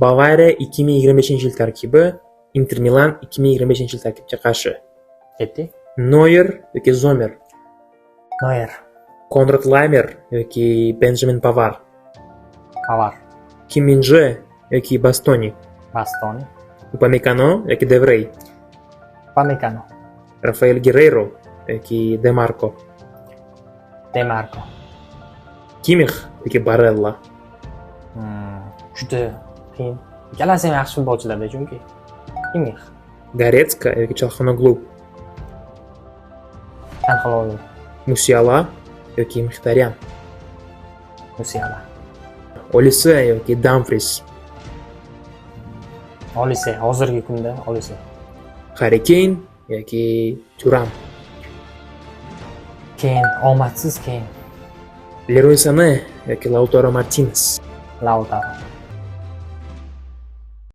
Bavariya 2025-yil tarkibi Inter Milan 2025-yil tarkibga qarshi. Ketdik. Noyer yoki Zomer, Noyer. Konrad Laimer yoki Benjamin Pavard, Pavard. Kim Min-jae yoki Bastoni, Bastoni. Upamecano yoki De Vrij, Upamecano. Rafael Guerreiro yoki De Marco, De Marco. Kimmich yoki Barella, Juda qiyin. Ikkalasi ham yaxshi futbolchilarda chunki. Kimmich. Goretska yoki Chalhanoglu, Chalhanoglu. Musiala yoki Mkhitaryan, Musiala. Olise yoki Dumfries, Olise. Hozirgi kunda Olise. Harry Kane yoki Thuram, Keyin omadsiz keyin Leroy Sané yoki Lautaro Martinez, Lautaro.